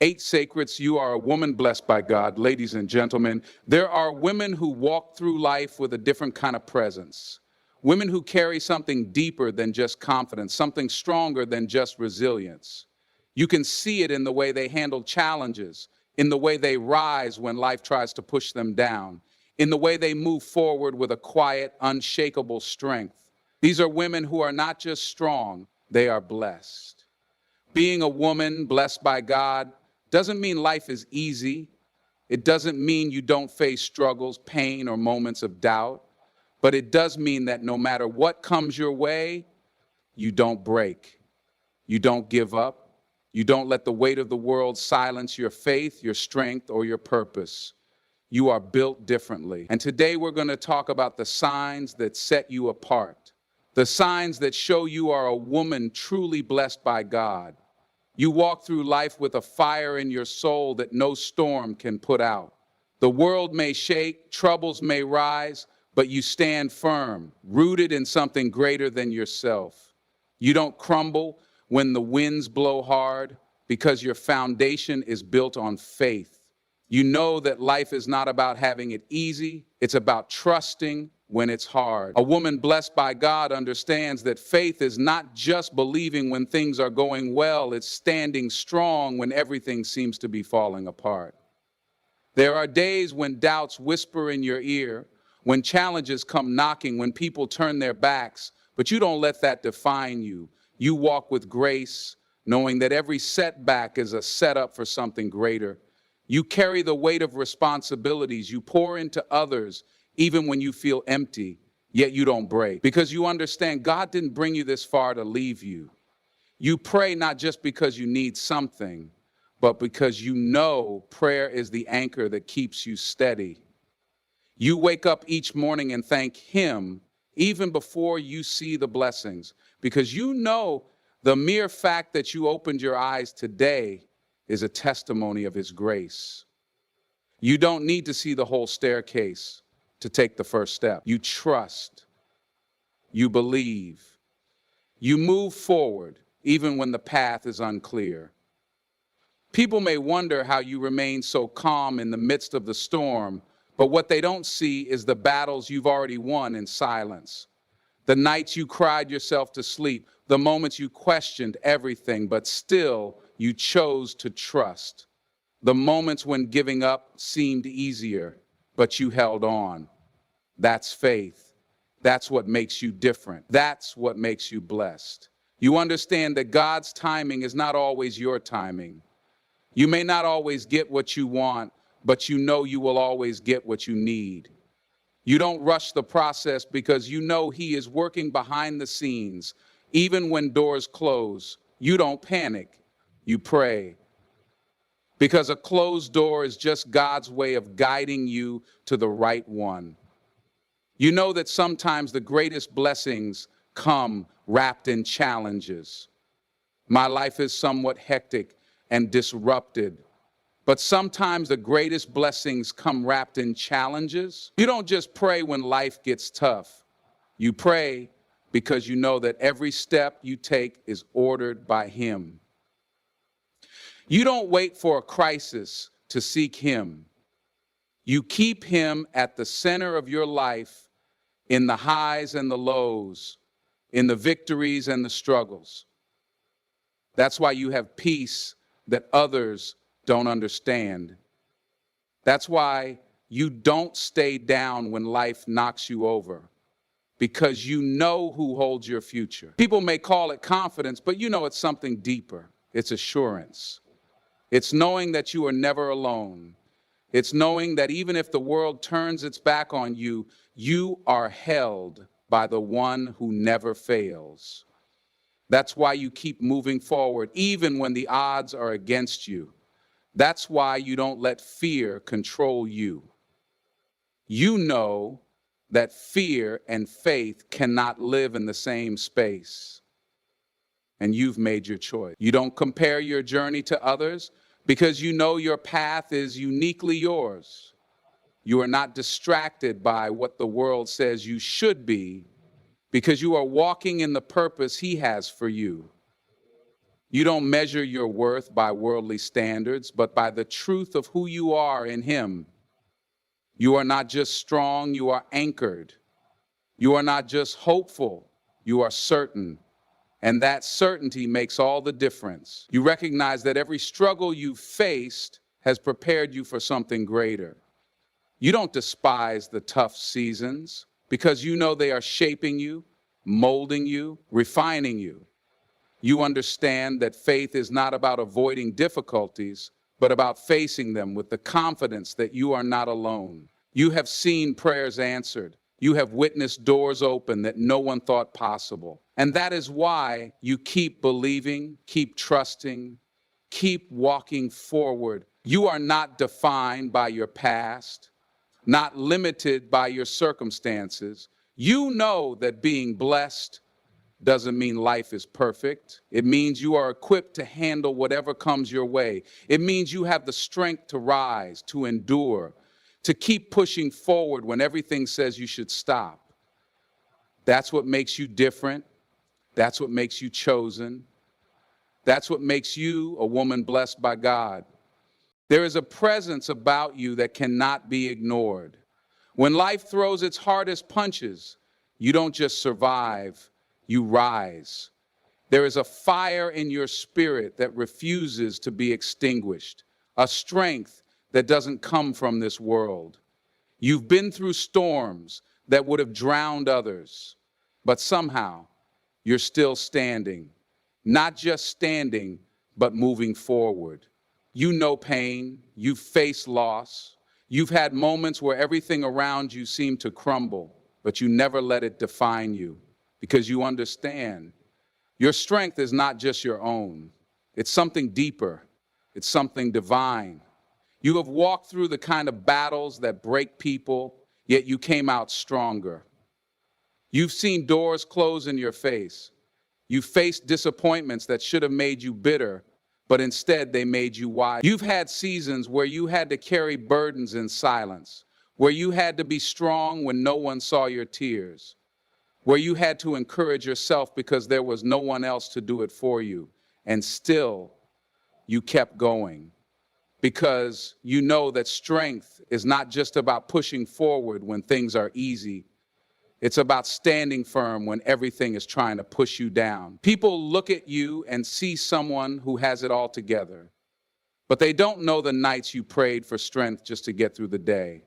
8 Sacreds, you are a woman blessed by God. Ladies and gentlemen, there are women who walk through life with a different kind of presence. Women who carry something deeper than just confidence, something stronger than just resilience. You can see it in the way they handle challenges, in the way they rise when life tries to push them down, in the way they move forward with a quiet, unshakable strength. These are women who are not just strong, they are blessed. Being a woman blessed by God doesn't mean life is easy. It doesn't mean you don't face struggles, pain, or moments of doubt. But it does mean that no matter what comes your way, you don't break. You don't give up. You don't let the weight of the world silence your faith, your strength, or your purpose. You are built differently. And today we're going to talk about the signs that set you apart. The signs that show you are a woman truly blessed by God. You walk through life with a fire in your soul that no storm can put out. The world may shake, troubles may rise, but you stand firm, rooted in something greater than yourself. You don't crumble when the winds blow hard because your foundation is built on faith. You know that life is not about having it easy, it's about trusting when it's hard. A woman blessed by God understands that faith is not just believing when things are going well, it's standing strong when everything seems to be falling apart. There are days when doubts whisper in your ear, when challenges come knocking, when people turn their backs, but you don't let that define you. You walk with grace, knowing that every setback is a setup for something greater. You carry the weight of responsibilities. You pour into others, even when you feel empty, yet you don't break. Because you understand God didn't bring you this far to leave you. You pray not just because you need something, but because you know prayer is the anchor that keeps you steady. You wake up each morning and thank Him even before you see the blessings, because you know the mere fact that you opened your eyes today is a testimony of His grace. You don't need to see the whole staircase to take the first step. You trust, you believe, you move forward even when the path is unclear. People may wonder how you remain so calm in the midst of the storm, but what they don't see is the battles you've already won in silence. The nights you cried yourself to sleep, the moments you questioned everything, but still you chose to trust. The moments when giving up seemed easier, but you held on. That's faith. That's what makes you different. That's what makes you blessed. You understand that God's timing is not always your timing. You may not always get what you want, but you know you will always get what you need. You don't rush the process because you know He is working behind the scenes. Even when doors close, you don't panic, you pray. Because a closed door is just God's way of guiding you to the right one. You know that sometimes the greatest blessings come wrapped in challenges. My life is somewhat hectic and disrupted, but sometimes the greatest blessings come wrapped in challenges. You don't just pray when life gets tough. You pray because you know that every step you take is ordered by Him. You don't wait for a crisis to seek Him. You keep Him at the center of your life, in the highs and the lows, in the victories and the struggles. That's why you have peace that others don't understand. That's why you don't stay down when life knocks you over, because you know who holds your future. People may call it confidence, but you know it's something deeper. It's assurance. It's knowing that you are never alone. It's knowing that even if the world turns its back on you, you are held by the one who never fails. That's why you keep moving forward, even when the odds are against you. That's why you don't let fear control you. You know that fear and faith cannot live in the same space. And you've made your choice. You don't compare your journey to others because you know your path is uniquely yours. You are not distracted by what the world says you should be because you are walking in the purpose He has for you. You don't measure your worth by worldly standards, but by the truth of who you are in Him. You are not just strong, you are anchored. You are not just hopeful, you are certain. And that certainty makes all the difference. You recognize that every struggle you've faced has prepared you for something greater. You don't despise the tough seasons because you know they are shaping you, molding you, refining you. You understand that faith is not about avoiding difficulties, but about facing them with the confidence that you are not alone. You have seen prayers answered. You have witnessed doors open that no one thought possible. And that is why you keep believing, keep trusting, keep walking forward. You are not defined by your past, not limited by your circumstances. You know that being blessed doesn't mean life is perfect. It means you are equipped to handle whatever comes your way. It means you have the strength to rise, to endure, to keep pushing forward when everything says you should stop. That's what makes you different. That's what makes you chosen. That's what makes you a woman blessed by God. There is a presence about you that cannot be ignored. When life throws its hardest punches, you don't just survive, you rise. There is a fire in your spirit that refuses to be extinguished, a strength that doesn't come from this world. You've been through storms that would have drowned others, but somehow you're still standing, not just standing, but moving forward. You know pain, you've faced loss, you've had moments where everything around you seemed to crumble, but you never let it define you because you understand your strength is not just your own. It's something deeper. It's something divine. You have walked through the kind of battles that break people, yet you came out stronger. You've seen doors close in your face. You've faced disappointments that should have made you bitter, but instead they made you wise. You've had seasons where you had to carry burdens in silence, where you had to be strong when no one saw your tears, where you had to encourage yourself because there was no one else to do it for you. And still, you kept going because you know that strength is not just about pushing forward when things are easy. It's about standing firm when everything is trying to push you down. People look at you and see someone who has it all together, but they don't know the nights you prayed for strength just to get through the day.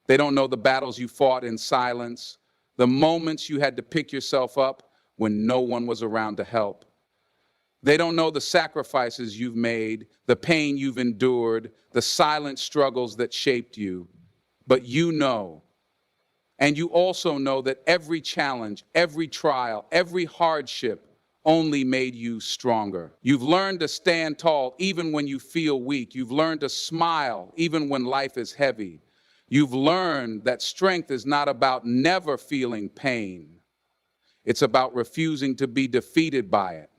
They don't know the battles you fought in silence, the moments you had to pick yourself up when no one was around to help. They don't know the sacrifices you've made, the pain you've endured, the silent struggles that shaped you. But you know. And you also know that every challenge, every trial, every hardship only made you stronger. You've learned to stand tall even when you feel weak. You've learned to smile even when life is heavy. You've learned that strength is not about never feeling pain. It's about refusing to be defeated by it.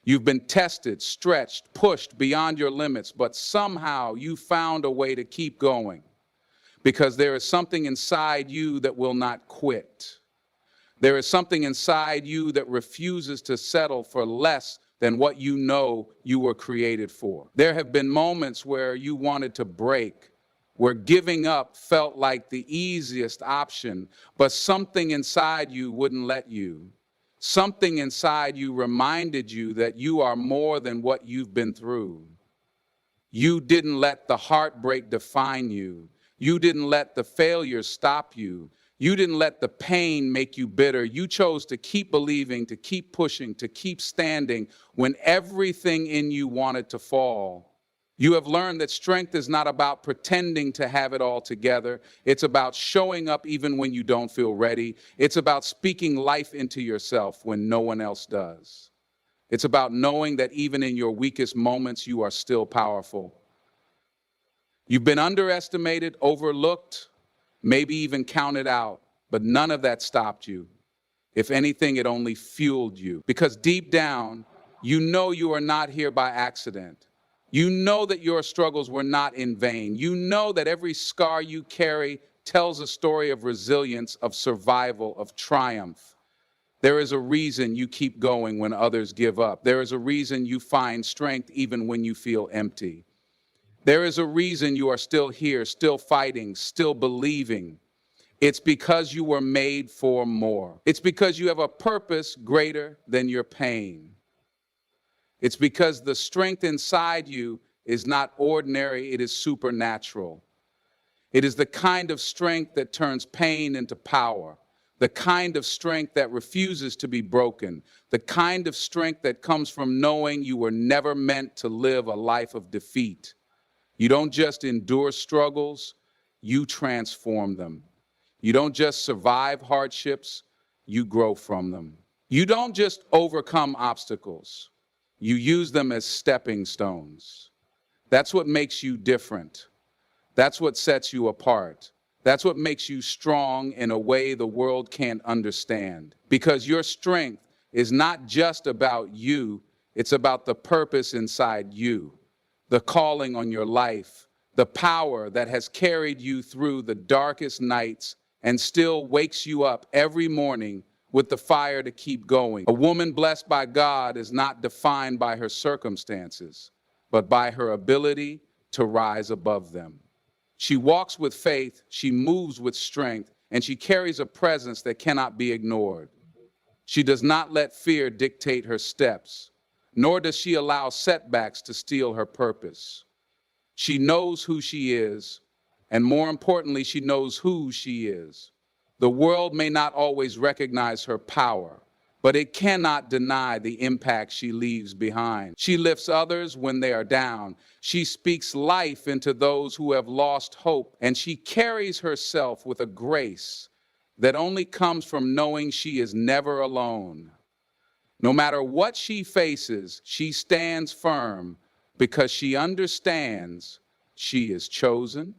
You've been tested, stretched, pushed beyond your limits, but somehow you found a way to keep going. Because there is something inside you that will not quit. There is something inside you that refuses to settle for less than what you know you were created for. There have been moments where you wanted to break, where giving up felt like the easiest option, but something inside you wouldn't let you. Something inside you reminded you that you are more than what you've been through. You didn't let the heartbreak define you. You didn't let the failure stop you. You didn't let the pain make you bitter. You chose to keep believing, to keep pushing, to keep standing when everything in you wanted to fall. You have learned that strength is not about pretending to have it all together. It's about showing up even when you don't feel ready. It's about speaking life into yourself when no one else does. It's about knowing that even in your weakest moments, you are still powerful. You've been underestimated, overlooked, maybe even counted out, but none of that stopped you. If anything, it only fueled you. Because deep down, you know you are not here by accident. You know that your struggles were not in vain. You know that every scar you carry tells a story of resilience, of survival, of triumph. There is a reason you keep going when others give up. There is a reason you find strength even when you feel empty. There is a reason you are still here, still fighting, still believing. It's because you were made for more. It's because you have a purpose greater than your pain. It's because the strength inside you is not ordinary, it is supernatural. It is the kind of strength that turns pain into power, the kind of strength that refuses to be broken, the kind of strength that comes from knowing you were never meant to live a life of defeat. You don't just endure struggles, you transform them. You don't just survive hardships, you grow from them. You don't just overcome obstacles, you use them as stepping stones. That's what makes you different. That's what sets you apart. That's what makes you strong in a way the world can't understand. Because your strength is not just about you, it's about the purpose inside you, the calling on your life, the power that has carried you through the darkest nights and still wakes you up every morning with the fire to keep going. A woman blessed by God is not defined by her circumstances, but by her ability to rise above them. She walks with faith, she moves with strength, and she carries a presence that cannot be ignored. She does not let fear dictate her steps, nor does she allow setbacks to steal her purpose. She knows who she is, and more importantly, she knows whose she is. The world may not always recognize her power, but it cannot deny the impact she leaves behind. She lifts others when they are down. She speaks life into those who have lost hope, and she carries herself with a grace that only comes from knowing she is never alone. No matter what she faces, she stands firm because she understands she is chosen,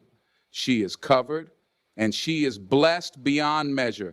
she is covered, and she is blessed beyond measure.